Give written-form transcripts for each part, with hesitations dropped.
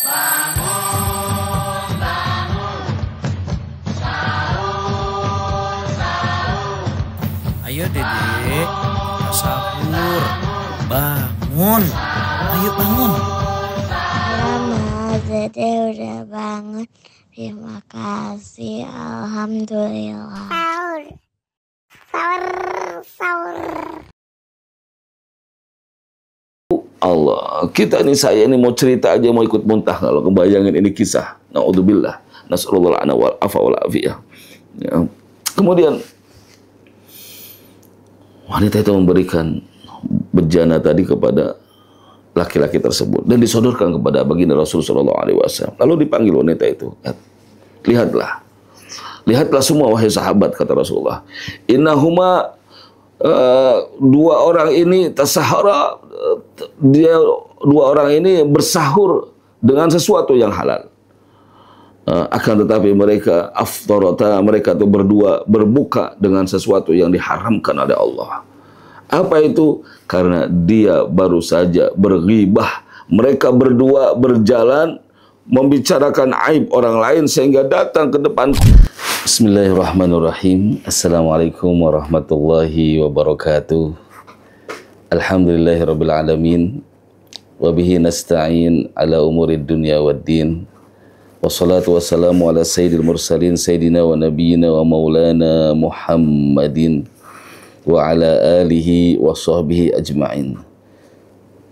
Bangun, bangun, sahur, sahur. Ayo Dedek, sahur. Bangun. Ayo bangun. Mama, Dede udah bangun. Terima kasih, alhamdulillah. Sahur, sahur, sahur. Allah, kita ini, saya ini mau cerita aja mau ikut muntah kalau kebayangin ini kisah. Naudzubillah, nasallallahu wal afa wal afiyah. Ya. Kemudian wanita itu memberikan bejana tadi kepada laki-laki tersebut dan disodorkan kepada baginda Rasul sallallahu alaihi wasallam. Lalu dipanggil wanita itu. Lihatlah. Lihatlah semua wahai sahabat, kata Rasulullah. Innahuma dua orang ini tasahara, dua orang ini bersahur dengan sesuatu yang halal. Akan tetapi mereka aftarata, mereka itu berdua berbuka dengan sesuatu yang diharamkan oleh Allah. Apa itu? Karena dia baru saja berghibah. Mereka berdua berjalan membicarakan aib orang lain sehingga datang ke depan. Bismillahirrahmanirrahim. Assalamualaikum warahmatullahi wabarakatuh. Alhamdulillahirabbil alamin. Wa bihi nasta'in ala umurid dunya waddin. Wassalatu wassalamu ala sayyidil mursalin sayyidina wa nabiyyina wa maulana Muhammadin wa ala alihi wa sahbihi ajma'in.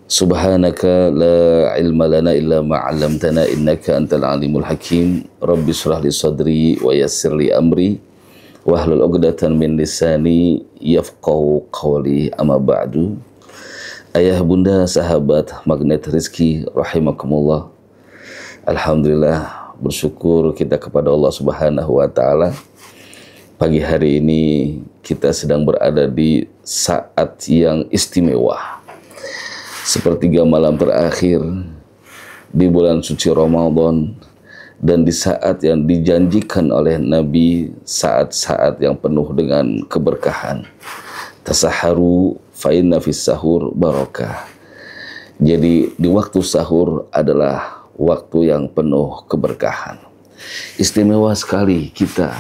Subhanaka la ilma lana illa ma 'allamtana innaka antal alimul hakim. Rabbi shrah li sadri wa yassir li amri wahlul 'uqdatan min lisani yafqahu qawli. Amma ba'du. Ayah bunda sahabat magnet rezeki rahimakumullah. Alhamdulillah, bersyukur kita kepada Allah Subhanahu wa taala. Pagi hari ini kita sedang berada di saat yang istimewa. Sepertiga malam terakhir di bulan suci Ramadan, dan di saat yang dijanjikan oleh Nabi, saat-saat yang penuh dengan keberkahan. Tasaharu fa inna fis sahur barakah. Jadi di waktu sahur adalah waktu yang penuh keberkahan. Istimewa sekali kita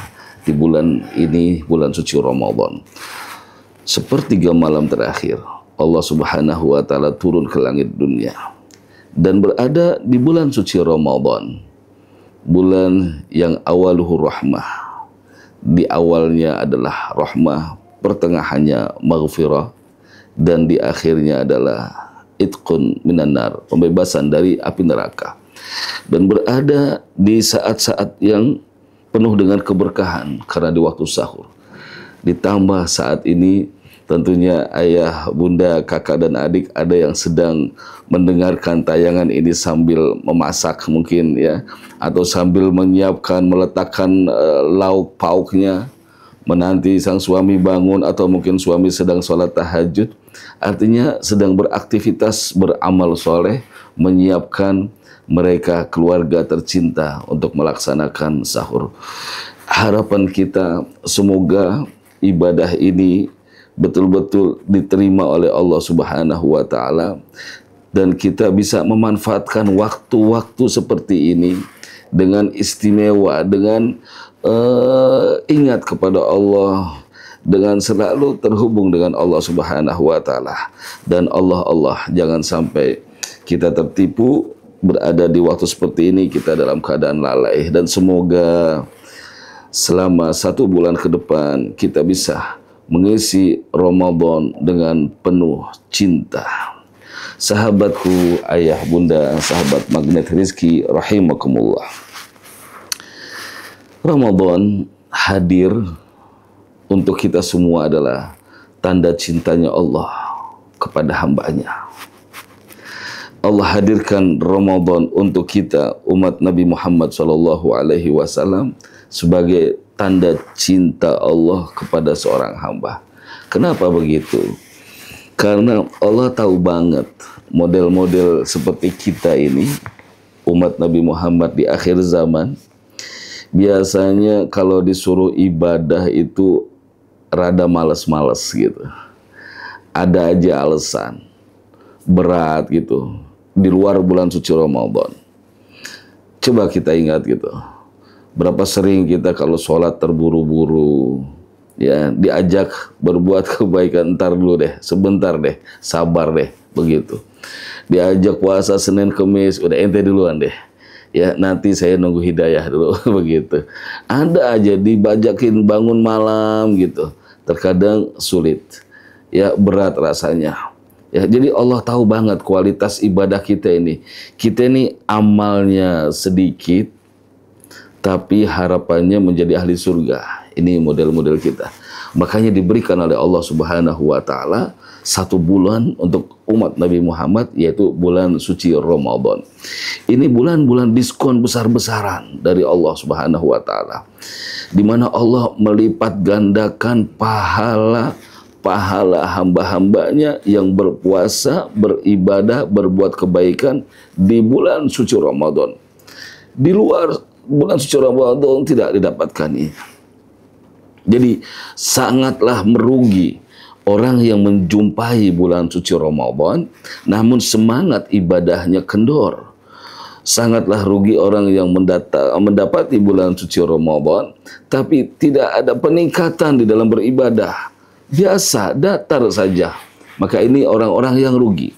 di bulan ini, bulan suci Ramadan. Sepertiga malam terakhir Allah Subhanahu wa taala turun ke langit dunia dan berada di bulan suci Ramadan, bulan yang awaluhu rahmah. Di awalnya adalah rahmah, pertengahannya maghfirah, dan di akhirnya adalah itqun minan nar, pembebasan dari api neraka. Dan berada di saat-saat yang penuh dengan keberkahan karena di waktu sahur. Ditambah saat ini tentunya ayah, bunda, kakak, dan adik ada yang sedang mendengarkan tayangan ini sambil memasak mungkin ya, atau sambil menyiapkan, meletakkan lauk pauknya, menanti sang suami bangun, atau mungkin suami sedang sholat tahajud. Artinya sedang beraktivitas beramal soleh, menyiapkan mereka keluarga tercinta untuk melaksanakan sahur. Harapan kita semoga ibadah ini betul-betul diterima oleh Allah Subhanahu wa taala, dan kita bisa memanfaatkan waktu-waktu seperti ini dengan istimewa, dengan ingat kepada Allah, dengan selalu terhubung dengan Allah Subhanahu wa taala. Dan Allah jangan sampai kita tertipu berada di waktu seperti ini kita dalam keadaan lalai, dan semoga selama 1 bulan ke depan kita bisa mengisi Ramadan dengan penuh cinta. Sahabatku, ayah, bunda, sahabat magnet rezeki rahimakumullah. Ramadan hadir untuk kita semua adalah tanda cintanya Allah kepada hambanya. Allah hadirkan Ramadan untuk kita umat Nabi Muhammad SAW sebagai tanda cinta Allah kepada seorang hamba. Kenapa begitu? Karena Allah tahu banget model-model seperti kita ini, umat Nabi Muhammad di akhir zaman, biasanya kalau disuruh ibadah itu rada males-males gitu. Ada aja alasan berat gitu di luar bulan suci Ramadan. Coba kita ingat gitu. Berapa sering kita kalau sholat terburu-buru, ya diajak berbuat kebaikan, ntar dulu deh, sebentar deh, sabar deh, begitu. Diajak puasa Senin Kemis, udah ente duluan deh. Ya nanti saya nunggu hidayah dulu, begitu. Ada aja dibajakin bangun malam gitu. Terkadang sulit, ya berat rasanya. Ya, jadi Allah tahu banget kualitas ibadah kita ini. Kita ini amalnya sedikit, tapi harapannya menjadi ahli surga. Ini model-model kita. Makanya diberikan oleh Allah Subhanahu wa Ta'ala 1 bulan untuk umat Nabi Muhammad, yaitu bulan suci Ramadan. Ini bulan-bulan diskon besar-besaran dari Allah Subhanahu wa Ta'ala, di mana Allah melipat gandakan pahala hamba-hambanya yang berpuasa, beribadah, berbuat kebaikan di bulan suci Ramadan. Di luar bulan suci Ramadan tidak didapatkan ini. Jadi sangatlah merugi orang yang menjumpai bulan suci Ramadan namun semangat ibadahnya kendor. Sangatlah rugi orang yang mendapati bulan suci Ramadan tapi tidak ada peningkatan di dalam beribadah. Biasa, datar saja. Maka ini orang-orang yang rugi.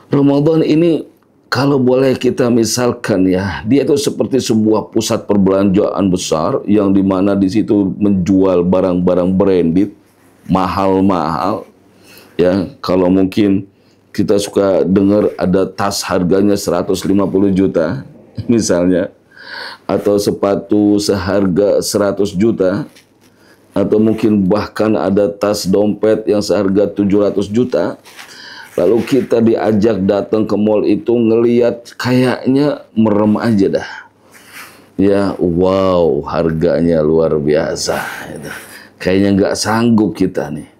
Ramadan ini kalau boleh kita misalkan ya, dia itu seperti sebuah pusat perbelanjaan besar yang dimana di situ menjual barang-barang branded, mahal-mahal. Ya, kalau mungkin kita suka dengar ada tas harganya 150 juta misalnya, atau sepatu seharga 100 juta. Atau mungkin bahkan ada tas dompet yang seharga 700 juta. Lalu kita diajak datang ke mall itu, ngelihat kayaknya merem aja dah. Ya, wow, harganya luar biasa. Kayaknya nggak sanggup kita nih.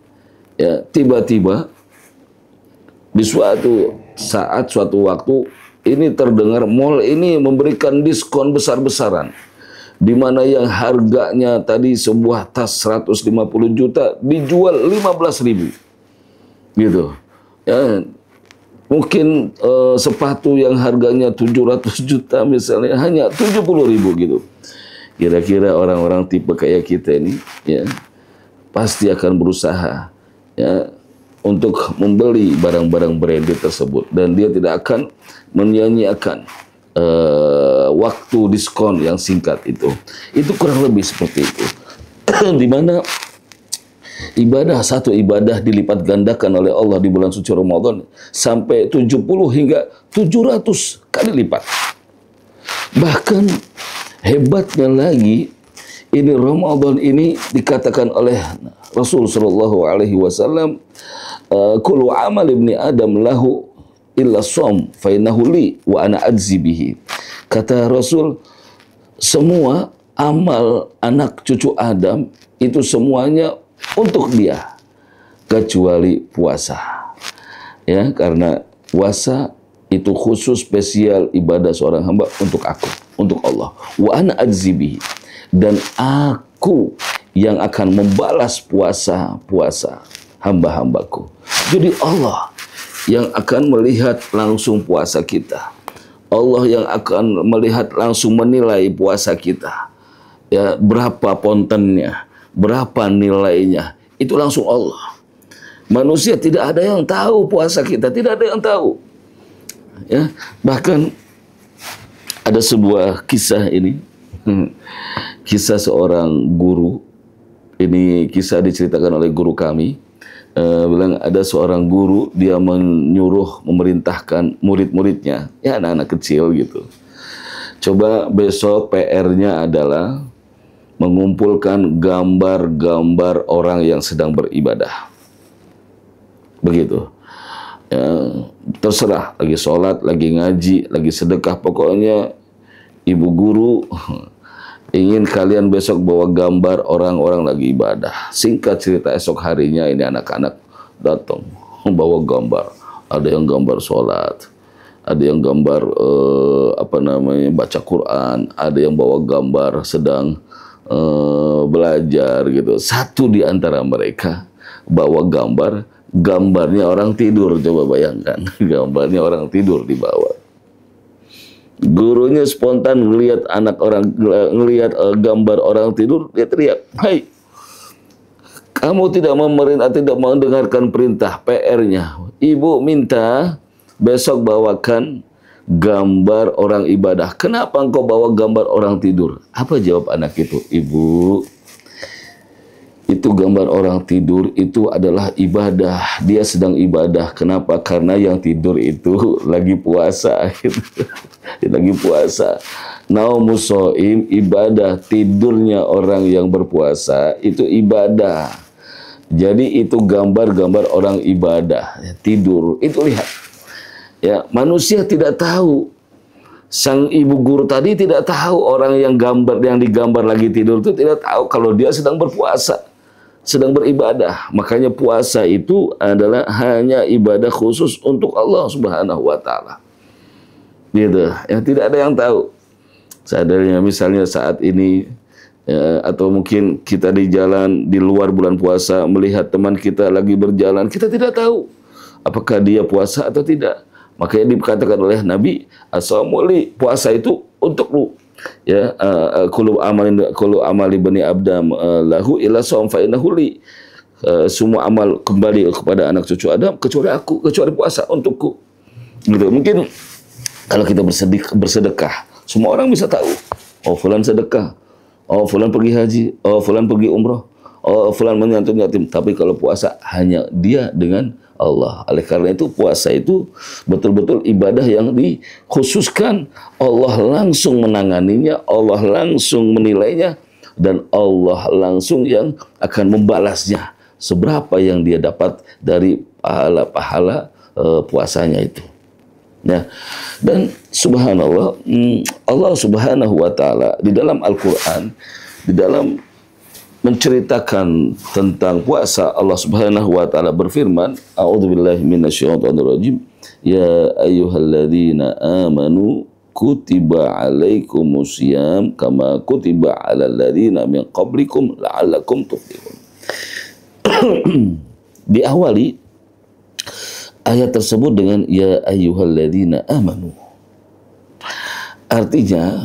Ya, tiba-tiba di suatu saat, suatu waktu, ini terdengar mall ini memberikan diskon besar-besaran. Di mana yang harganya tadi sebuah tas 150 juta dijual 15.000 gitu ya. Mungkin sepatu yang harganya 700 juta misalnya hanya 70.000 gitu. Kira-kira orang-orang tipe kayak kita ini ya pasti akan berusaha ya untuk membeli barang-barang branded tersebut, dan dia tidak akan menyia-nyiakan waktu diskon yang singkat itu. Itu kurang lebih seperti itu. Di mana satu ibadah dilipat gandakan oleh Allah di bulan suci Ramadan sampai 70 hingga 700 kali lipat. Bahkan hebatnya lagi, ini Ramadan ini dikatakan oleh Rasul sallallahu alaihi wasallam, kullu amal ibni Adam lahu illa som fa innahu li wa ana ajzi bihi. Kata Rasul, semua amal anak cucu Adam itu semuanya untuk dia kecuali puasa. Ya, karena puasa itu khusus spesial ibadah seorang hamba untuk aku, untuk Allah. Wa ana ajzi bihi, dan aku yang akan membalas puasa hamba-hambaku. Jadi Allah yang akan melihat langsung puasa kita. Allah yang akan melihat langsung menilai puasa kita. Ya, berapa pontennya, berapa nilainya, itu langsung Allah. Manusia tidak ada yang tahu puasa kita, tidak ada yang tahu. Ya, bahkan ada sebuah kisah ini. Kisah seorang guru. Ini kisah diceritakan oleh guru kami. Bilang ada seorang guru, dia memerintahkan murid-muridnya, ya anak-anak kecil gitu. Coba besok PR-nya adalah mengumpulkan gambar-gambar orang yang sedang beribadah. Begitu. Ya, terserah, lagi sholat, lagi ngaji, lagi sedekah, pokoknya ibu guru ingin kalian besok bawa gambar orang-orang lagi ibadah. Singkat cerita, esok harinya ini anak-anak datang bawa gambar. Ada yang gambar sholat, ada yang gambar baca Quran, ada yang bawa gambar sedang belajar gitu. Satu di antara mereka bawa gambarnya orang tidur. Coba bayangkan, gambarnya orang tidur dibawa. Gurunya spontan ngelihat anak orang, ngelihat gambar orang tidur, dia teriak, "Hai, kamu tidak mendengarkan perintah PR-nya. Ibu minta besok bawakan gambar orang ibadah. Kenapa engkau bawa gambar orang tidur?" Apa jawab anak itu? "Ibu, itu gambar orang tidur itu adalah ibadah. Dia sedang ibadah. Kenapa? Karena yang tidur itu lagi puasa." Gitu. Lagi puasa. Naumus shaim ibadah. Tidurnya orang yang berpuasa itu ibadah. Jadi itu gambar-gambar orang ibadah. Tidur. Itu lihat. Ya, manusia tidak tahu. Sang ibu guru tadi tidak tahu orang yang digambar lagi tidur itu tidak tahu kalau dia sedang berpuasa, sedang beribadah. Makanya puasa itu adalah hanya ibadah khusus untuk Allah Subhanahu wa taala. Gitu. Ya, tidak ada yang tahu. Seandainya misalnya saat ini ya, atau mungkin kita di jalan di luar bulan puasa melihat teman kita lagi berjalan, kita tidak tahu apakah dia puasa atau tidak. Makanya dikatakan oleh Nabi, "As-shaumuli," puasa itu untuk lu. Ya, kullu amali bani Adam lahu illa shaum fa innahu li. Semua amal kembali kepada anak cucu Adam kecuali aku, kecuali puasa untukku. Gitu. Mungkin kalau kita bersedekah, semua orang bisa tahu. Oh, fulan sedekah. Oh, fulan pergi haji. Oh, fulan pergi umrah. Oh, fulan menyantun yatim. Tapi kalau puasa hanya dia dengan Allah. Oleh karena itu puasa itu betul-betul ibadah yang dikhususkan. Allah langsung menanganinya, Allah langsung menilainya, dan Allah langsung yang akan membalasnya. Seberapa yang dia dapat dari pahala-pahala puasanya itu. Ya. Dan subhanallah, Allah Subhanahu wa taala di dalam Al-Qur'an, di dalam menceritakan tentang puasa, Allah Subhanahu wa taala berfirman, "A'udzubillahi minasyaitonirrajim. Ya ayyuhalladzina amanu kutiba 'alaikumusiyam kama kutiba 'alal ladzina min qablikum la'allakum tuflihun." Diawali ayat tersebut dengan ya ayyuhalladzina amanu. Artinya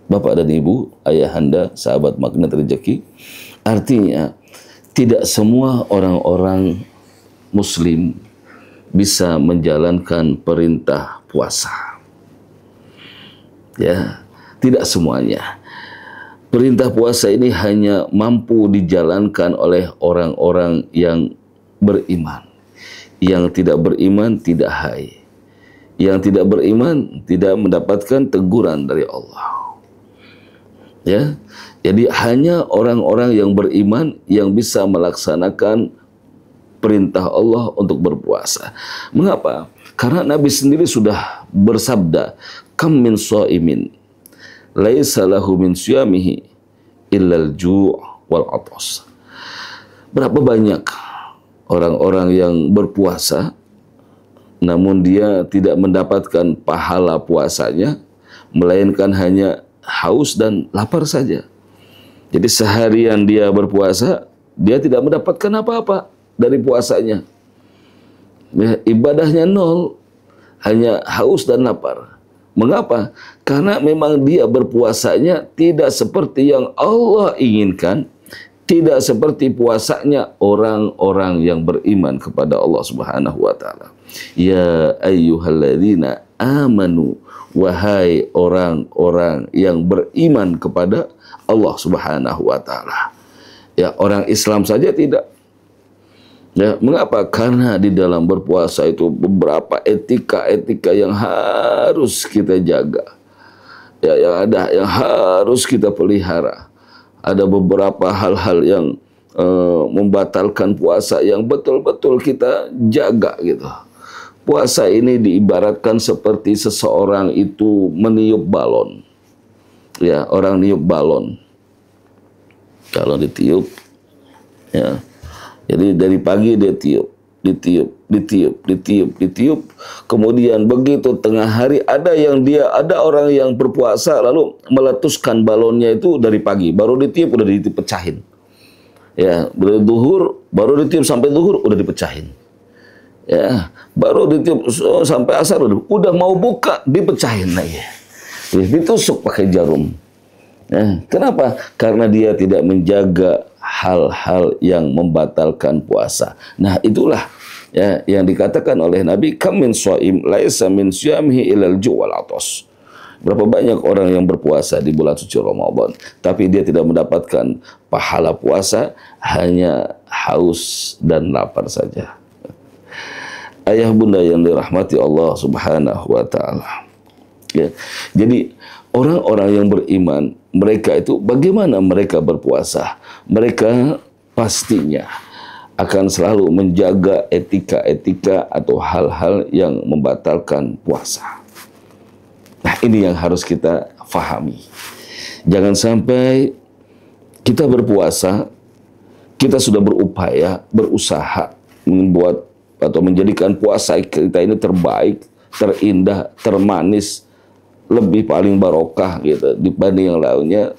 Bapak dan Ibu, ayahanda, sahabat magnet rezeki, artinya tidak semua orang-orang Muslim bisa menjalankan perintah puasa. Ya, tidak semuanya. Perintah puasa ini hanya mampu dijalankan oleh orang-orang yang beriman. Yang tidak beriman tidak hai. Yang tidak beriman tidak mendapatkan teguran dari Allah. Ya, jadi hanya orang-orang yang beriman yang bisa melaksanakan perintah Allah untuk berpuasa. Mengapa? Karena Nabi sendiri sudah bersabda, "Kam min shaimin laisa lahu min siyamihi illal ju' wal 'athas." Berapa banyak orang-orang yang berpuasa namun dia tidak mendapatkan pahala puasanya, melainkan hanya haus dan lapar saja. Jadi seharian dia berpuasa, dia tidak mendapatkan apa-apa dari puasanya. Ya, ibadahnya nol, hanya haus dan lapar. Mengapa? Karena memang dia berpuasanya tidak seperti yang Allah inginkan, tidak seperti puasanya orang-orang yang beriman kepada Allah Subhanahu wa taala. Ya ayyuhalladzina amanu, wahai orang-orang yang beriman kepada Allah Subhanahu wa taala. Ya, orang Islam saja tidak. Ya, mengapa? Karena di dalam berpuasa itu beberapa etika-etika yang harus kita jaga. Ya, yang harus kita pelihara. Ada beberapa hal-hal yang membatalkan puasa yang betul-betul kita jaga gitu. Puasa ini diibaratkan seperti seseorang itu meniup balon. Ya, orang niup balon. Kalau ditiup, ya. Jadi dari pagi dia ditiup. Kemudian begitu tengah hari ada orang yang berpuasa lalu meletuskan balonnya itu dari pagi, baru ditiup udah dipecahin. Ya, dari duhur baru ditiup sampai duhur udah dipecahin. Ya, baru ditiup sampai asar udah mau buka dipecahin lagi. Ditusuk pakai jarum. Ya, kenapa? Karena dia tidak menjaga hal-hal yang membatalkan puasa. Nah, itulah ya yang dikatakan oleh Nabi, kam min shaim laisa min siyamihi ilal ju' wal atas. Berapa banyak orang yang berpuasa di bulan suci Ramadan, tapi dia tidak mendapatkan pahala puasa, hanya haus dan lapar saja. Ayah bunda yang dirahmati Allah Subhanahu wa taala. Ya. Jadi orang-orang yang beriman, mereka itu bagaimana mereka berpuasa? Mereka pastinya akan selalu menjaga etika-etika atau hal-hal yang membatalkan puasa. Nah, ini yang harus kita fahami. Jangan sampai kita berpuasa, kita sudah berupaya, berusaha membuat atau menjadikan puasa kita ini terbaik, terindah, termanis, lebih paling barokah gitu dibanding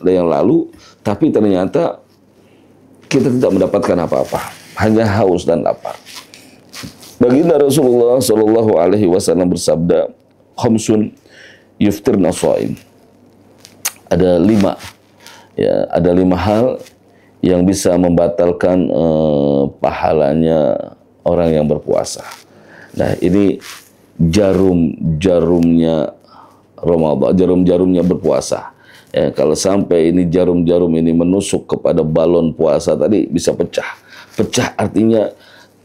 yang lalu, tapi ternyata kita tidak mendapatkan apa-apa, hanya haus dan lapar. Baginda Rasulullah Shallallahu Alaihi Wasallam bersabda, khamsun yuftirna shaim. Ada 5 hal yang bisa membatalkan pahalanya orang yang berpuasa. Nah, ini jarum-jarumnya Ramadan, jarum-jarumnya berpuasa. Ya, kalau sampai ini jarum-jarum ini menusuk kepada balon puasa tadi, bisa pecah. Pecah artinya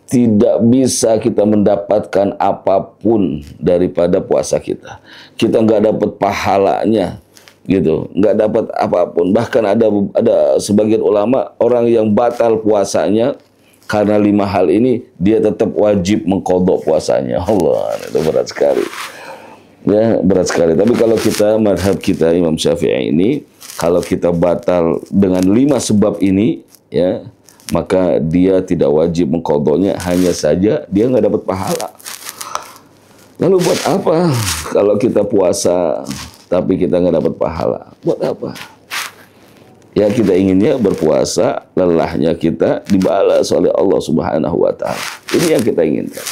tidak bisa kita mendapatkan apapun daripada puasa kita. Kita nggak dapat pahalanya, gitu, nggak dapat apapun. Bahkan ada sebagian ulama, orang yang batal puasanya karena 5 hal ini, dia tetap wajib mengqadha puasanya. Allah, itu berat sekali. Ya, berat sekali. Tapi kalau kita, madhab kita Imam Syafi'i ini, kalau kita batal dengan 5 sebab ini, ya, maka dia tidak wajib mengqadhanya, hanya saja dia nggak dapat pahala. Lalu buat apa kalau kita puasa tapi kita nggak dapat pahala? Buat apa? Ya, kita inginnya berpuasa, lelahnya kita dibalas oleh Allah Subhanahu wa taala. Ini yang kita inginkan.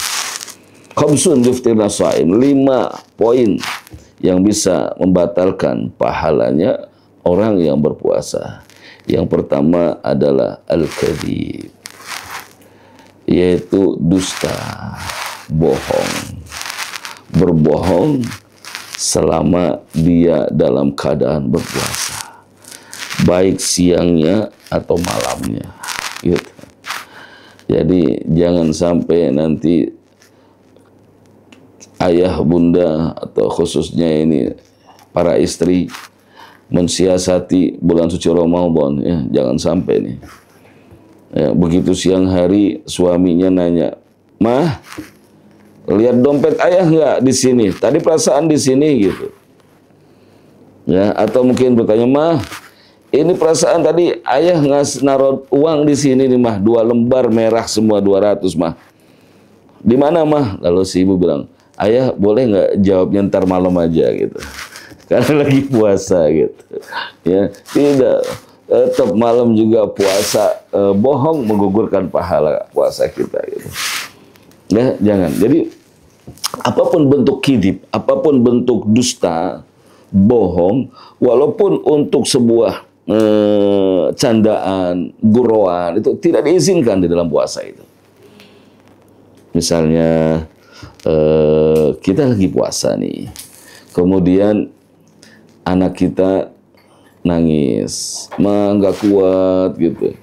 Khamsun yuftirna shaim, 5 poin yang bisa membatalkan pahalanya orang yang berpuasa. Yang pertama adalah al-kadzib, yaitu dusta, bohong. Berbohong selama dia dalam keadaan berpuasa, baik siangnya atau malamnya, gitu. Jadi jangan sampai nanti ayah bunda atau khususnya ini para istri mensiasati bulan suci Ramadan, ya, jangan sampai nih. Ya, begitu siang hari suaminya nanya, "Mah, lihat dompet ayah nggak di sini? Tadi perasaan di sini," gitu. Ya, atau mungkin bertanya, "Mah, ini perasaan tadi ayah nggak naruh uang di sini nih, Mah, 2 lembar merah semua 200, Mah. Di mana, Mah?" Lalu si ibu bilang, "Ayah boleh nggak jawabnya ntar malam aja," gitu. Karena lagi puasa gitu. Ya, tidak, tetap malam juga puasa, bohong menggugurkan pahala puasa kita gitu. Ya, jangan. Jadi apapun bentuk kidib, apapun bentuk dusta, bohong, walaupun untuk sebuah candaan, guroan, itu tidak diizinkan di dalam puasa itu. Misalnya kita lagi puasa nih, kemudian anak kita nangis, "Ma, nggak kuat," gitu,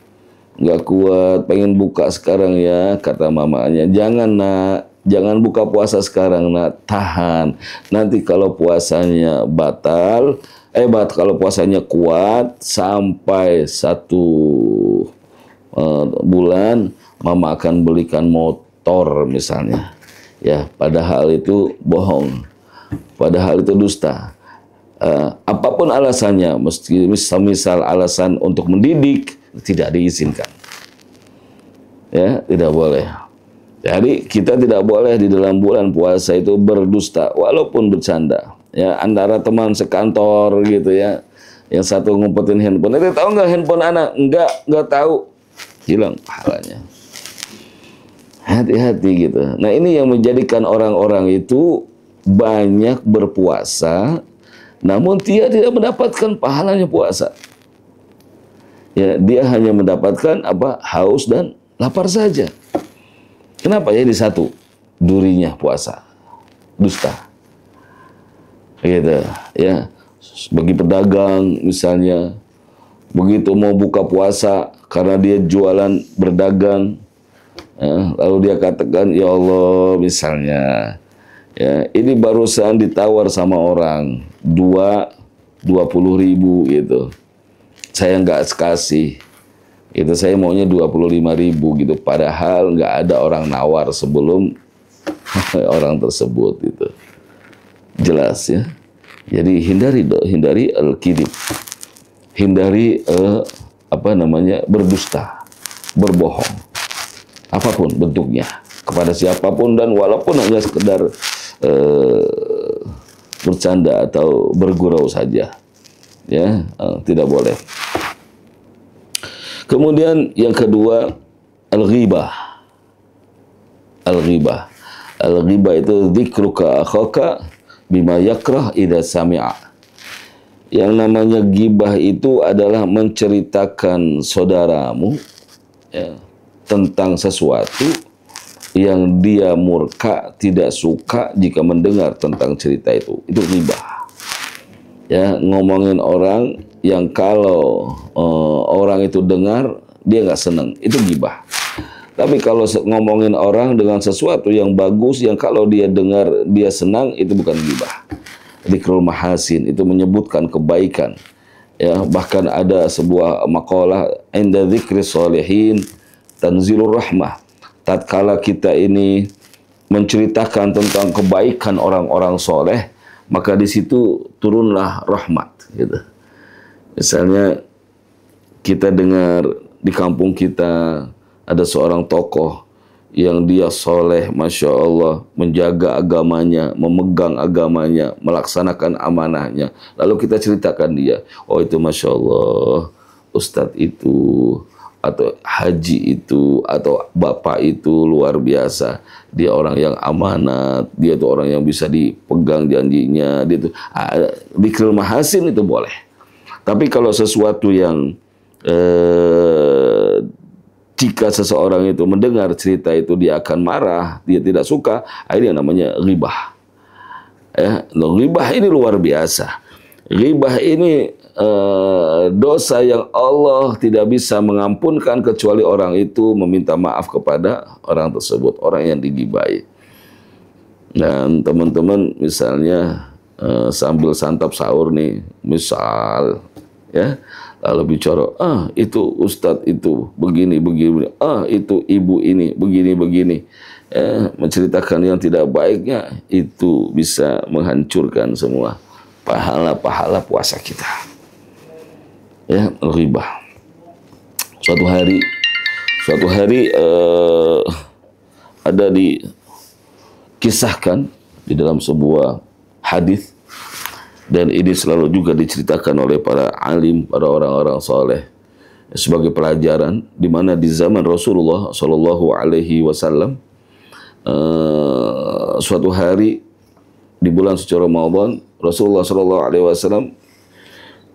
"nggak kuat, pengen buka sekarang ya," kata mamanya. "Jangan, Nak, jangan buka puasa sekarang, Nak, tahan. Nanti kalau puasanya batal, kalau puasanya kuat sampai 1 bulan, Mama akan belikan motor," misalnya. Ya, padahal itu bohong, padahal itu dusta. Apapun alasannya, misal alasan untuk mendidik, tidak diizinkan. Ya, tidak boleh. Jadi kita tidak boleh di dalam bulan puasa itu berdusta, walaupun bercanda. Ya, antara teman sekantor gitu ya, yang satu ngumpetin handphone, "Itu tahu nggak handphone anak?" Enggak tahu. Hilang pahalanya. Hati-hati gitu. Nah ini yang menjadikan orang-orang itu banyak berpuasa, namun dia tidak mendapatkan pahalanya puasa. Ya, dia hanya mendapatkan apa? Haus dan lapar saja. Kenapa ya? Ini satu, durinya puasa, dusta. Gitu, ya. Bagi pedagang misalnya, begitu mau buka puasa karena dia jualan berdagang, ya, lalu dia katakan, ya Allah misalnya, ya ini barusan ditawar sama orang 20.000 gitu, saya nggak kasih, itu saya maunya 25.000 gitu, padahal nggak ada orang nawar sebelum orang tersebut gitu. Jelas ya. Jadi hindari al-kidib, hindari berdusta, berbohong, apapun bentuknya kepada siapapun, dan walaupun hanya sekedar bercanda atau bergurau saja, ya tidak boleh. Kemudian yang kedua, al-ghibah. Al-ghibah. Al-ghibah itu dzikruka akhaka bima yakrah idza sami'a. Yang namanya ghibah itu adalah menceritakan saudaramu, ya, tentang sesuatu yang dia murka, tidak suka jika mendengar tentang cerita itu. Itu ghibah. Ya, ngomongin orang yang kalau orang itu dengar dia nggak seneng, itu ghibah. Tapi kalau ngomongin orang dengan sesuatu yang bagus, yang kalau dia dengar dia senang, itu bukan ghibah. Dzikrul mahasin itu menyebutkan kebaikan. Ya, bahkan ada sebuah makalah, inda dzikri sholihin tanzilur rahmah. Tatkala kita ini menceritakan tentang kebaikan orang-orang soleh, maka di situ turunlah rahmat. Gitu. Misalnya kita dengar di kampung kita ada seorang tokoh yang dia soleh, Masya Allah, menjaga agamanya, memegang agamanya, melaksanakan amanahnya. Lalu kita ceritakan dia, oh itu Masya Allah, Ustadz itu, atau haji itu, atau bapak itu luar biasa. Dia orang yang amanat, dia itu orang yang bisa dipegang janjinya, dia itu dzikrul mahasin itu boleh. Tapi kalau sesuatu yang jika seseorang itu mendengar cerita itu dia akan marah, dia tidak suka, ini yang namanya ghibah. Ya, ghibah ini luar biasa. Ghibah ini dosa yang Allah tidak bisa mengampunkan kecuali orang itu meminta maaf kepada orang tersebut, orang yang dighibahi. Dan teman-teman misalnya sambil santap sahur nih, misal ya, lalu bicara, itu ustadz itu begini, itu ibu ini begini, menceritakan yang tidak baiknya, itu bisa menghancurkan semua pahala-pahala puasa kita. Ya, ghibah. Suatu hari ada dikisahkan di dalam sebuah hadis. Dan ini selalu juga diceritakan oleh para alim, para orang-orang soleh sebagai pelajaran, di mana di zaman Rasulullah Shallallahu Alaihi Wasallam suatu hari di bulan suci Ramadan, Rasulullah Shallallahu Alaihi Wasallam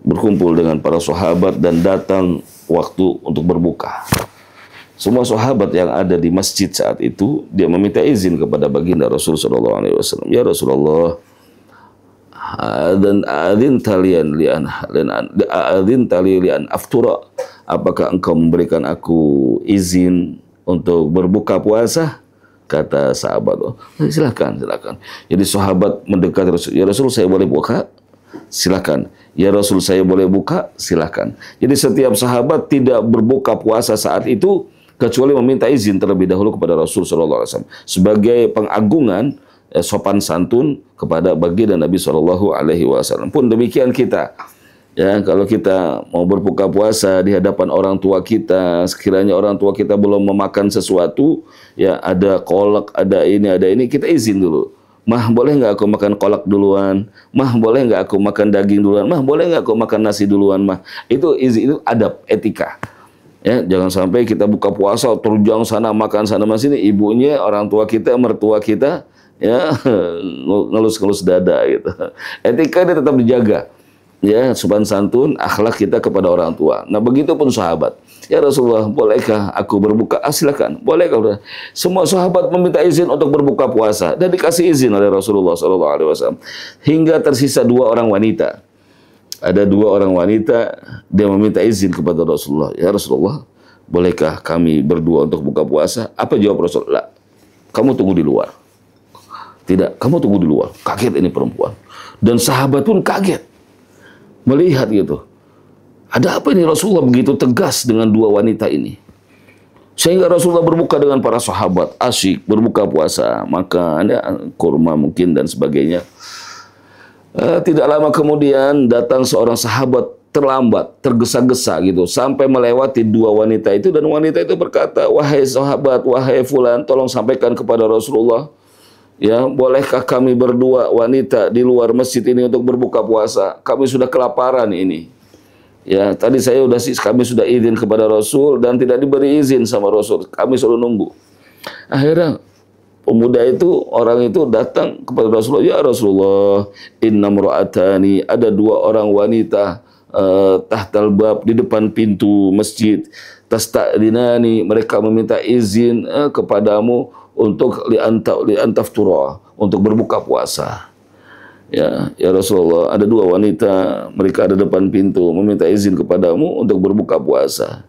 berkumpul dengan para sahabat dan datang waktu untuk berbuka. Semua sahabat yang ada di masjid saat itu, dia meminta izin kepada baginda Rasul Shallallahu Alaihi Wasallam, ya Rasulullah, dan adzin talian lian aftura, apakah engkau memberikan aku izin untuk berbuka puasa? Kata sahabat, silakan. Jadi sahabat mendekat Rasul, ya Rasul saya boleh buka? Silakan. Ya Rasul saya boleh buka? Silakan. Jadi setiap sahabat tidak berbuka puasa saat itu kecuali meminta izin terlebih dahulu kepada Rasul Sallallahu Alaihi Wasallam sebagai pengagungan sopan santun kepada baginda Nabi Shallallahu Alaihi Wasallam. Pun demikian kita, ya, kalau kita mau berbuka puasa di hadapan orang tua kita, sekiranya orang tua kita belum memakan sesuatu, ya ada kolak, ada ini, kita izin dulu. Mah, boleh nggak aku makan kolak duluan? Mah, boleh nggak aku makan daging duluan? Mah, boleh nggak aku makan nasi duluan? Mah, itu izin, itu adab, etika. Ya, jangan sampai kita buka puasa terjang sana makan sana sini, ibunya, orang tua kita, mertua kita ya ngelus-ngelus dada gitu. Etika ini tetap dijaga. Ya, sopan santun, akhlak kita kepada orang tua. Nah, begitu pun sahabat. Ya Rasulullah, bolehkah aku berbuka? Silakan. Bolehkah? Semua sahabat meminta izin untuk berbuka puasa dan dikasih izin oleh Rasulullah SAW. Hingga tersisa 2 orang wanita. Ada 2 orang wanita, dia meminta izin kepada Rasulullah. Ya Rasulullah, bolehkah kami berdua untuk buka puasa? Apa jawab Rasulullah? Kamu tunggu di luar. Tidak, kamu tunggu di luar. Kaget ini perempuan. Dan sahabat pun kaget. Melihat gitu. Ada apa ini Rasulullah begitu tegas dengan 2 wanita ini? Sehingga Rasulullah berbuka dengan para sahabat. Asyik berbuka puasa. Makan ya, kurma mungkin dan sebagainya. Tidak lama kemudian datang seorang sahabat terlambat, tergesa-gesa gitu, sampai melewati 2 wanita itu, dan wanita itu berkata, wahai sahabat, wahai fulan, tolong sampaikan kepada Rasulullah, ya, bolehkah kami berdua wanita di luar masjid ini untuk berbuka puasa? Kami sudah kelaparan ini. Ya, tadi kami sudah izin kepada Rasul dan tidak diberi izin sama Rasul. Kami suruh nunggu. Akhirnya pemuda itu, orang itu datang kepada Rasulullah, ya Rasulullah, inna mra'atani, ada 2 orang wanita tahtal bab, di depan pintu masjid, tasta'dinani, mereka meminta izin kepadamu untuk li'antaftura, untuk berbuka puasa. Ya Rasulullah, ada 2 wanita, mereka ada depan pintu, meminta izin kepadamu untuk berbuka puasa.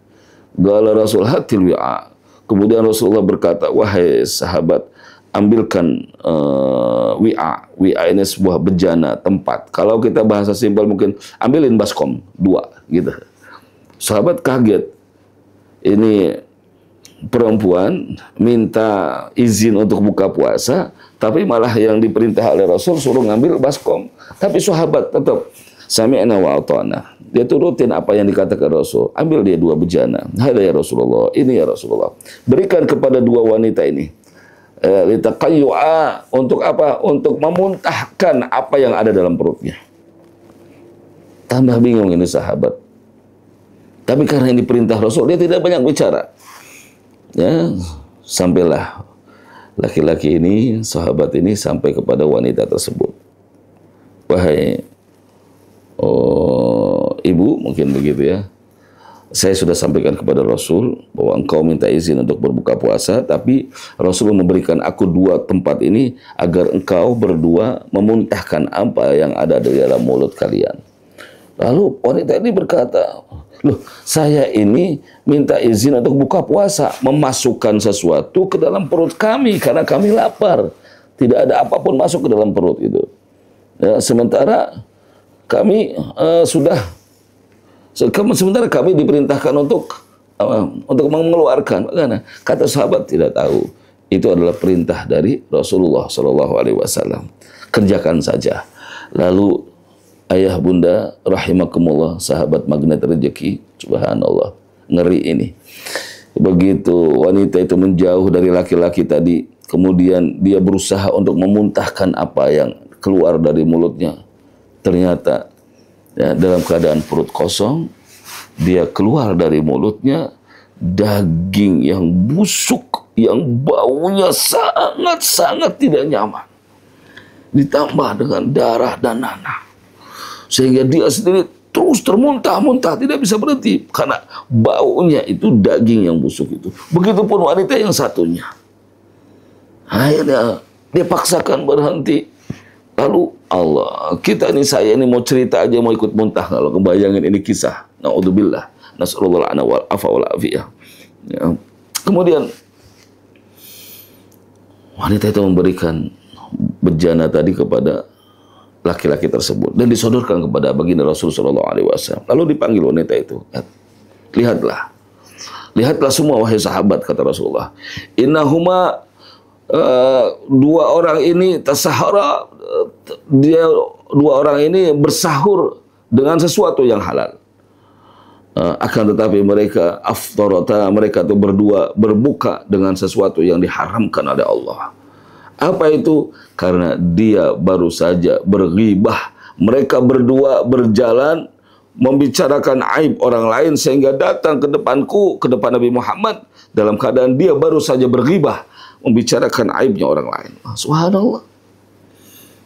Qala Rasul hatil wi'a. Kemudian Rasulullah berkata, wahai sahabat, ambilkan wi'a. Wi'a ini sebuah bejana, tempat. Kalau kita bahasa simpel mungkin, ambilin baskom 2 gitu. Sahabat kaget. Ini perempuan minta izin untuk buka puasa, tapi malah yang diperintah oleh Rasul suruh ngambil baskom. Tapi sahabat tetap sami'na wa ata'na. Dia turutin apa yang dikatakan Rasul. Ambil dia 2 bejana. Hada ya Rasulullah, ini ya Rasulullah. Berikan kepada 2 wanita ini. Litaqayyu'a, untuk apa? Untuk memuntahkan apa yang ada dalam perutnya. Tambah bingung ini sahabat. Tapi karena ini perintah Rasul, dia tidak banyak bicara. Ya, sampailah laki-laki ini, sahabat ini sampai kepada wanita tersebut. Wahai ibu, mungkin begitu ya. Saya sudah sampaikan kepada Rasul bahwa engkau minta izin untuk berbuka puasa, tapi Rasul memberikan aku 2 tempat ini agar engkau berdua memuntahkan apa yang ada di dalam mulut kalian. Lalu wanita ini berkata, loh, saya ini minta izin untuk buka puasa, memasukkan sesuatu ke dalam perut kami karena kami lapar. Tidak ada apapun masuk ke dalam perut itu. Ya, sementara kami sementara kami diperintahkan untuk mengeluarkan. Bagaimana? Kata sahabat, tidak tahu. Itu adalah perintah dari Rasulullah SAW. Kerjakan saja. Lalu ayah bunda rahimakumullah, sahabat magnet rezeki, subhanallah, ngeri ini. Begitu wanita itu menjauh dari laki-laki tadi, kemudian dia berusaha untuk memuntahkan apa yang keluar dari mulutnya. Ternyata ya, dalam keadaan perut kosong, dia keluar dari mulutnya daging yang busuk, yang baunya sangat-sangat tidak nyaman. Ditambah dengan darah dan nanah. Sehingga dia sendiri terus termuntah-muntah, tidak bisa berhenti. Karena baunya itu daging yang busuk itu. Begitupun wanita yang satunya. Akhirnya dia paksakan berhenti. Lalu Allah, saya ini mau cerita aja, mau ikut muntah kalau kebayangin ini kisah. Na'udzubillah. Nas'alullah wal afa wal afiyah. Ya. Kemudian wanita itu memberikan bejana tadi kepada laki-laki tersebut dan disodorkan kepada baginda Rasul sallallahu alaihi wasallam. Lalu dipanggil wanita itu. Lihatlah semua wahai sahabat, kata Rasulullah. Innahuma 2 orang ini tasahara, dia 2 orang ini bersahur dengan sesuatu yang halal. Akan tetapi mereka aftarata, mereka itu berdua berbuka dengan sesuatu yang diharamkan oleh Allah. Apa itu? Karena dia baru saja berghibah. Mereka berdua berjalan membicarakan aib orang lain sehingga datang ke depanku, ke depan Nabi Muhammad dalam keadaan dia baru saja berghibah membicarakan aibnya orang lain. Subhanallah.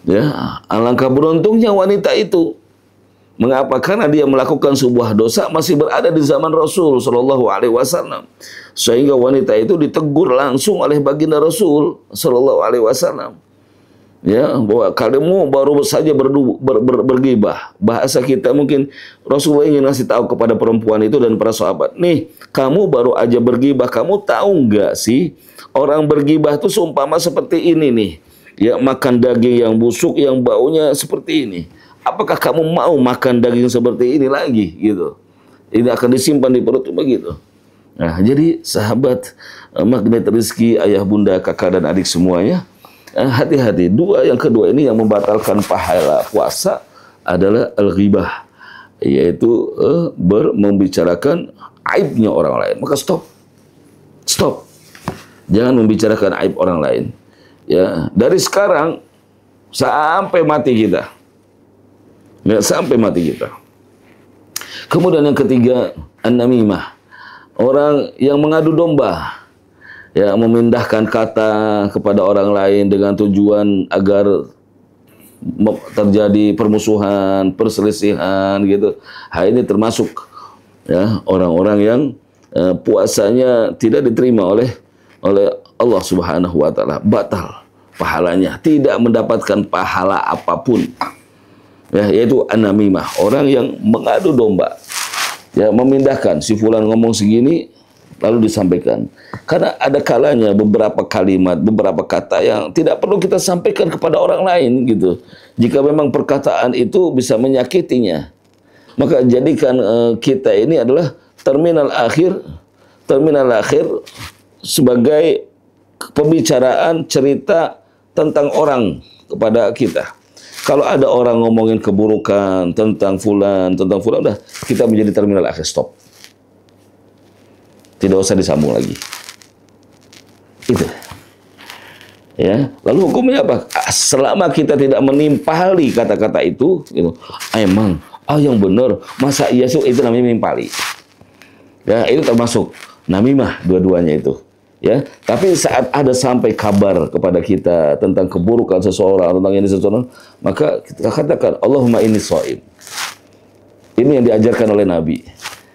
Ya, alangkah beruntungnya wanita itu. Mengapa? Karena dia melakukan sebuah dosa masih berada di zaman Rasul Shallallahu Alaihi Wasallam, sehingga wanita itu ditegur langsung oleh baginda Rasul Shallallahu Alaihi Wasallam. Ya, bahwa kamu baru saja bergibah. Bahasa kita mungkin Rasulullah ingin ngasih tahu kepada perempuan itu dan para sahabat, nih, kamu baru aja bergibah, kamu tahu nggak sih orang bergibah itu seumpama seperti ini nih, ya, makan daging yang busuk yang baunya seperti ini. Apakah kamu mau makan daging seperti ini lagi gitu? Ini akan disimpan di perut begitu. Nah, jadi sahabat magnet rezeki, ayah bunda, kakak dan adik semuanya, hati-hati. Yang kedua ini yang membatalkan pahala puasa adalah al-ghibah, yaitu membicarakan aibnya orang lain. Maka stop. Jangan membicarakan aib orang lain. Ya, dari sekarang sampai mati kita. Ya, sampai mati kita. Kemudian yang ketiga, an-namimah. Orang yang mengadu domba. Ya, memindahkan kata kepada orang lain dengan tujuan agar terjadi permusuhan, perselisihan gitu. Hal ini termasuk ya orang-orang yang puasanya tidak diterima oleh Allah Subhanahu wa taala, batal pahalanya, tidak mendapatkan pahala apapun. Ya, yaitu an-namimah, orang yang mengadu domba. Ya, memindahkan si fulan ngomong segini lalu disampaikan. Karena ada kalanya beberapa kalimat, beberapa kata yang tidak perlu kita sampaikan kepada orang lain gitu. Jika memang perkataan itu bisa menyakitinya, maka jadikan kita ini adalah terminal akhir sebagai pembicaraan cerita tentang orang kepada kita. Kalau ada orang ngomongin keburukan tentang fulan, udah kita menjadi terminal akhir, stop. Tidak usah disambung lagi. Itu. Ya, lalu hukumnya apa? Selama kita tidak menimpali kata-kata itu, gitu. Emang, yang benar, masa iya sih itu namanya menimpali. Ya, itu termasuk namimah dua-duanya itu. Ya, tapi saat ada sampai kabar kepada kita tentang keburukan seseorang, tentang ini seseorang, maka kita katakan Allahumma inni shaim. Ini yang diajarkan oleh Nabi.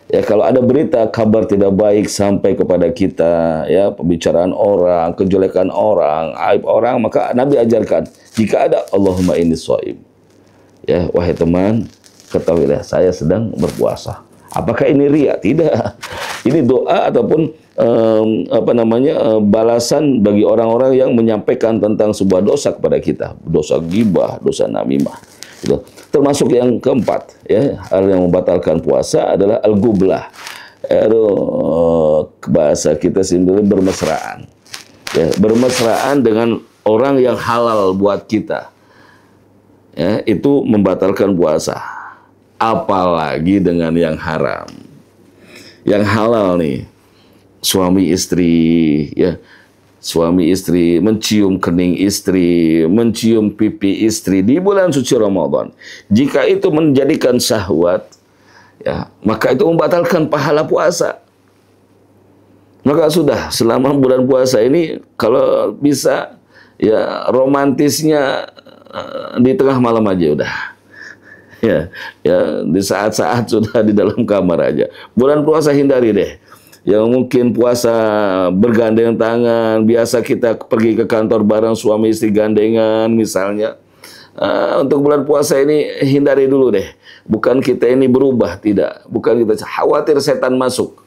Ya, kalau ada berita kabar tidak baik sampai kepada kita, ya, pembicaraan orang, kejelekan orang, aib orang, maka Nabi ajarkan jika ada Allahumma inni shaim. Ya, wahai teman, ketahuilah saya sedang berpuasa. Apakah ini riya? Tidak. Ini doa ataupun balasan bagi orang-orang yang menyampaikan tentang sebuah dosa kepada kita, dosa ghibah, dosa namimah. Gitu. Termasuk yang keempat, ya, hal yang membatalkan puasa adalah al-gublah. Bahasa kita sendiri bermesraan. Ya, bermesraan dengan orang yang halal buat kita. Ya, itu membatalkan puasa. Apalagi dengan yang haram. Yang halal nih, suami istri, ya, suami istri mencium kening istri, mencium pipi istri di bulan suci Ramadan. Jika itu menjadikan syahwat, ya, maka itu membatalkan pahala puasa. Maka sudah, selama bulan puasa ini kalau bisa, ya, romantisnya di tengah malam aja udah. Ya, di saat-saat sudah di dalam kamar aja. Bulan puasa hindari deh. Yang mungkin puasa bergandeng tangan, biasa kita pergi ke kantor bareng suami istri gandengan misalnya. Untuk bulan puasa ini hindari dulu deh. Bukan kita ini berubah, tidak. Bukan kita khawatir setan masuk.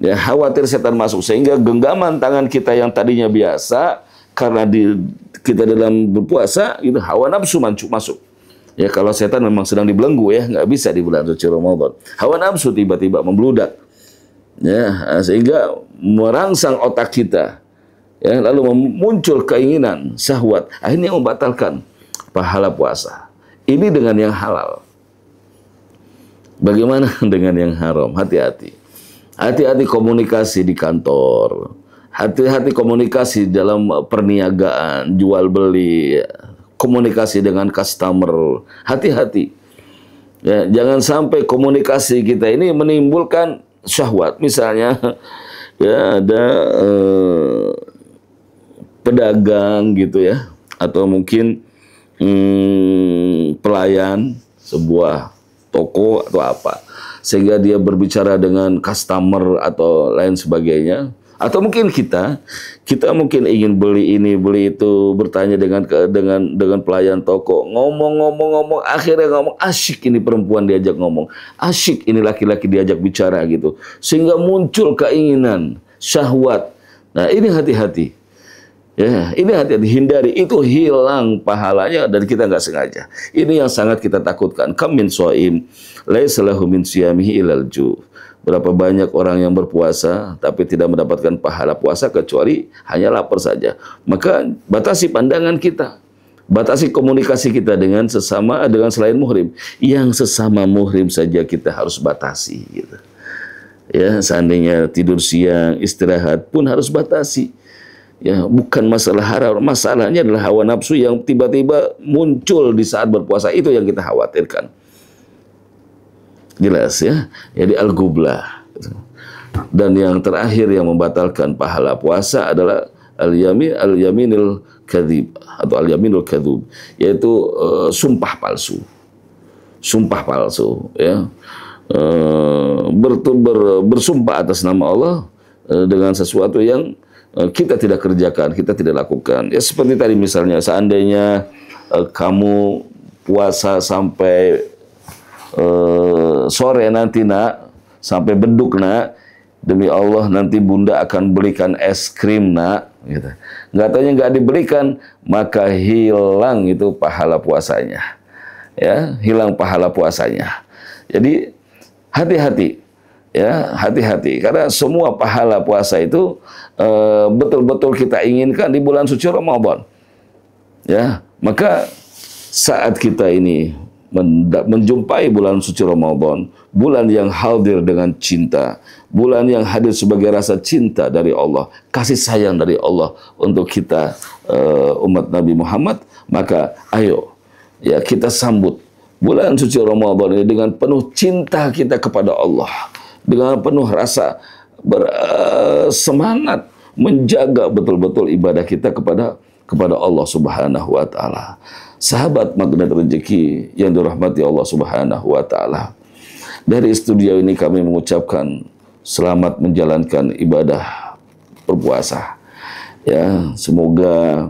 Ya, khawatir setan masuk sehingga genggaman tangan kita yang tadinya biasa karena kita dalam berpuasa itu hawa nafsu masuk. Ya, kalau setan memang sedang dibelenggu, ya, nggak bisa di bulan suci Ramadan. Hawa nafsu tiba-tiba membludak. Ya, sehingga merangsang otak kita, ya, lalu muncul keinginan syahwat, akhirnya membatalkan pahala puasa. Ini dengan yang halal. Bagaimana dengan yang haram? Hati-hati. Hati-hati komunikasi di kantor. Hati-hati komunikasi dalam perniagaan, jual beli, komunikasi dengan customer. Hati-hati. Ya, jangan sampai komunikasi kita ini menimbulkan syahwat. Misalnya ya ada pedagang gitu ya, atau mungkin pelayan sebuah toko atau apa, sehingga dia berbicara dengan customer atau lain sebagainya. Atau mungkin kita mungkin ingin beli ini beli itu, bertanya dengan pelayan toko, ngomong akhirnya ngomong asyik, ini perempuan diajak ngomong, asyik ini laki-laki diajak bicara gitu, sehingga muncul keinginan syahwat. Nah, ini hati-hati. Ya, ini hati-hati, hindari, itu hilang pahalanya dan kita nggak sengaja. Ini yang sangat kita takutkan. Kam min shaim laisa lahu min siyamihi ilal ju'. Berapa banyak orang yang berpuasa tapi tidak mendapatkan pahala puasa kecuali hanya lapar saja. Maka batasi pandangan kita, batasi komunikasi kita dengan selain muhrim. Yang sesama muhrim saja kita harus batasi gitu. Ya, seandainya tidur siang, istirahat pun harus batasi. Ya, bukan masalah haram, masalahnya adalah hawa nafsu yang tiba-tiba muncul di saat berpuasa, itu yang kita khawatirkan. Jelas ya. Jadi al-ghublah. Dan yang terakhir yang membatalkan pahala puasa adalah al-yaminul kadzib atau al-yaminul kadzub, yaitu sumpah palsu. Sumpah palsu ya. Bersumpah atas nama Allah dengan sesuatu yang kita tidak kerjakan, kita tidak lakukan. Ya seperti tadi misalnya, seandainya kamu puasa sampai sore nanti nak, sampai beduk nak, demi Allah nanti bunda akan belikan es krim nak, gitu. Nggak taunya nggak dibelikan, maka hilang itu pahala puasanya, ya, hilang pahala puasanya. Jadi hati-hati, ya, hati-hati, karena semua pahala puasa itu betul-betul kita inginkan di bulan suci Ramadan, ya. Maka saat kita ini menjumpai bulan suci Ramadan, bulan yang hadir dengan cinta, bulan yang hadir sebagai rasa cinta dari Allah, kasih sayang dari Allah untuk kita umat Nabi Muhammad, maka ayo ya kita sambut bulan suci Ramadan ini dengan penuh cinta kita kepada Allah, dengan penuh rasa bersemangat menjaga betul-betul ibadah kita kepada Allah Subhanahu wa taala. Sahabat magnet rezeki yang dirahmati Allah Subhanahu wa taala. Dari studio ini kami mengucapkan selamat menjalankan ibadah berpuasa. Ya, semoga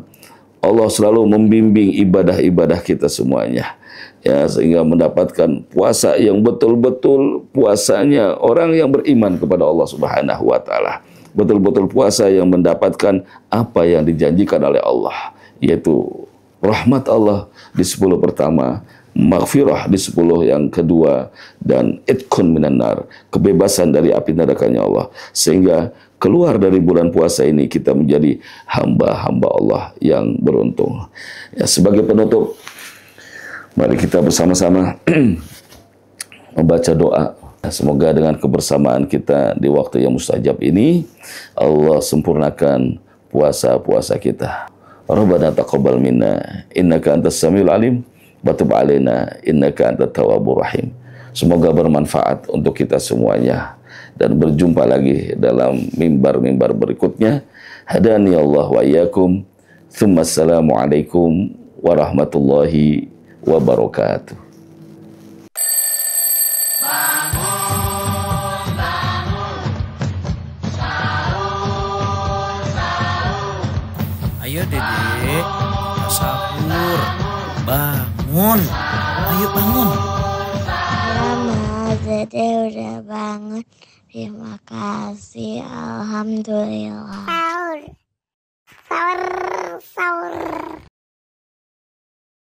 Allah selalu membimbing ibadah-ibadah kita semuanya. Ya, sehingga mendapatkan puasa yang betul-betul puasanya orang yang beriman kepada Allah Subhanahu wa taala. Betul-betul puasa yang mendapatkan apa yang dijanjikan oleh Allah, yaitu rahmat Allah di 10 pertama, maghfirah di 10 yang kedua, dan itqun minan nar, kebebasan dari api nerakanya Allah. Sehingga keluar dari bulan puasa ini kita menjadi hamba-hamba Allah yang beruntung. Ya, sebagai penutup, mari kita bersama-sama membaca doa. Semoga dengan kebersamaan kita di waktu yang mustajab ini, Allah sempurnakan puasa-puasa kita. Rabbana taqabbal minna innaka antas samiul alim wa tub alaina innaka antat tawwabur rahim. Semoga bermanfaat untuk kita semuanya, dan berjumpa lagi dalam mimbar-mimbar berikutnya. Hadani Allah wa iyyakum. Tsumma assalamu alaikum warahmatullahi wabarakatuh. Ayo Dedek, sahur, bangun, ayo bangun. Mama, Dede udah bangun. Terima kasih, alhamdulillah. Sahur, sahur, sahur.